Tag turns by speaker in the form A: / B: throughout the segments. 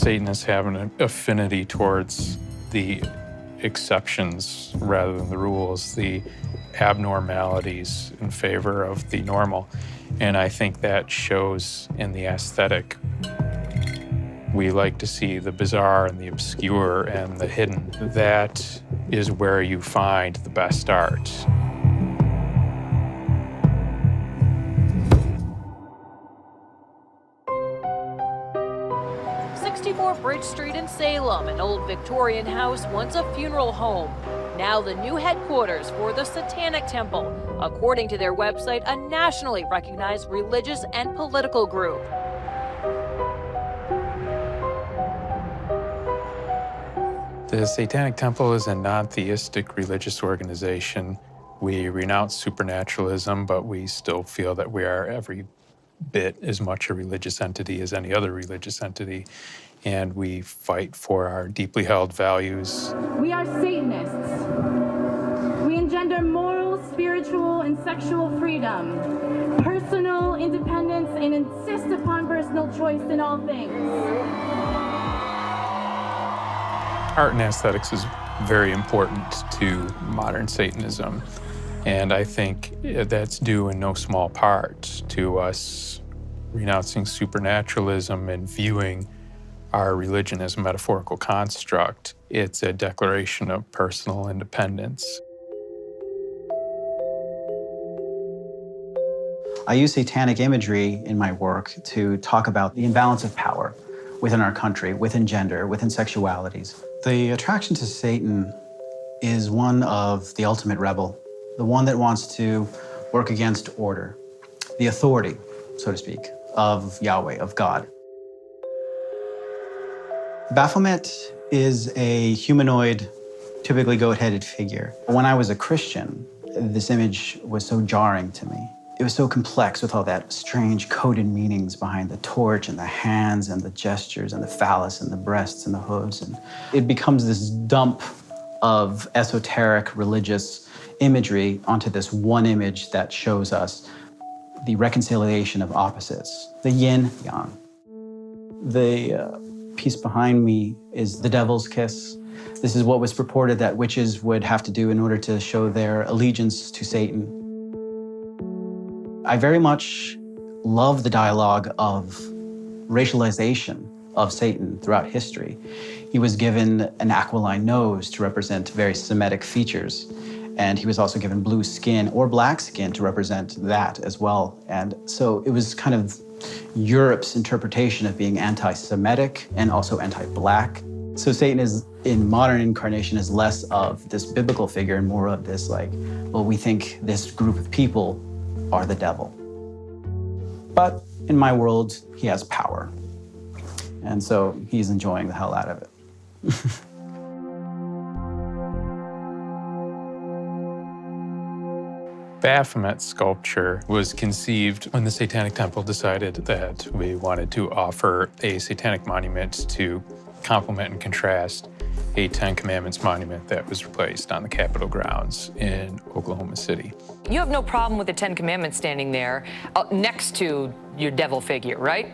A: Satanists have an affinity towards the exceptions rather than the rules, the abnormalities in favor of the normal. And I think that shows in the aesthetic. We like to see the bizarre and the obscure and the hidden. That is where you find the best art.
B: Bridge Street in Salem, an old Victorian house, once a funeral home. Now the new headquarters for the Satanic Temple, according to their website, a nationally recognized religious and political group.
A: The Satanic Temple is a non-theistic religious organization. We renounce supernaturalism, but we still feel that we are every bit as much a religious entity as any other religious entity. And we fight for our deeply held values.
C: We are Satanists. We engender moral, spiritual, and sexual freedom, personal independence, and insist upon personal choice in all things.
A: Art and aesthetics is very important to modern Satanism. And I think that's due in no small part to us renouncing supernaturalism and viewing our religion as a metaphorical construct. It's a declaration of personal independence.
D: I use satanic imagery in my work to talk about the imbalance of power within our country, within gender, within sexualities. The attraction to Satan is one of the ultimate rebel, the one that wants to work against order, the authority, so to speak, of Yahweh, of God. Baphomet is a humanoid, typically goat-headed figure. When I was a Christian, this image was so jarring to me. It was so complex with all that strange coded meanings behind the torch and the hands and the gestures and the phallus and the breasts and the hooves. And it becomes this dump of esoteric religious imagery onto this one image that shows us the reconciliation of opposites, the yin-yang. The piece behind me is the devil's kiss. This is what was purported that witches would have to do in order to show their allegiance to Satan. I very much love the dialogue of racialization of Satan throughout history. He was given an aquiline nose to represent very Semitic features, and he was also given blue skin or black skin to represent that as well. And so it was kind of Europe's interpretation of being anti-Semitic and also anti-black. So Satan is, in modern incarnation, is less of this biblical figure and more of this like, well, we think this group of people are the devil. But in my world, he has power. And so he's enjoying the hell out of it.
A: Baphomet sculpture was conceived when the Satanic Temple decided that we wanted to offer a satanic monument to complement and contrast a Ten Commandments monument that was replaced on the Capitol grounds in Oklahoma City.
E: You have no problem with the Ten Commandments standing there next to your devil figure, right?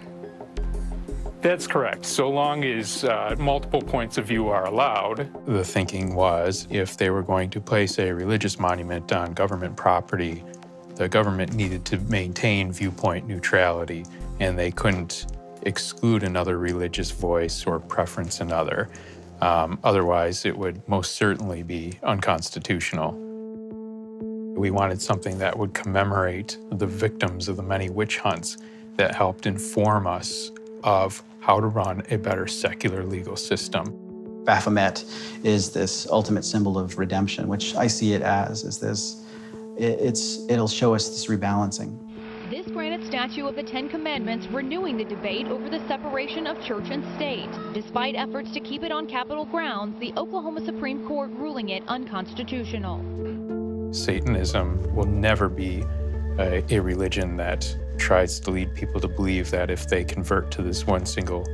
A: That's correct, so long as multiple points of view are allowed. The thinking was if they were going to place a religious monument on government property, the government needed to maintain viewpoint neutrality, and they couldn't exclude another religious voice or preference another. Otherwise, it would most certainly be unconstitutional. We wanted something that would commemorate the victims of the many witch hunts that helped inform us of how to run a better secular legal system.
D: Baphomet is this ultimate symbol of redemption, which I see it as, is this, it'll show us this rebalancing.
F: This granite statue of the Ten Commandments renewing the debate over the separation of church and state. Despite efforts to keep it on Capitol grounds, the Oklahoma Supreme Court ruling it unconstitutional.
A: Satanism will never be a religion that tries to lead people to believe that if they convert to this one single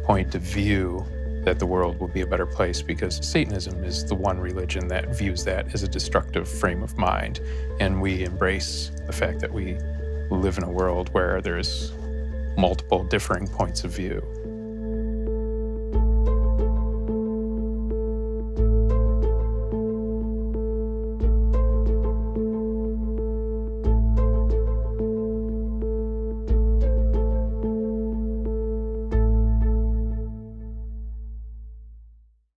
A: point of view, that the world will be a better place, because Satanism is the one religion that views that as a destructive frame of mind. And we embrace the fact that we live in a world where there's multiple differing points of view.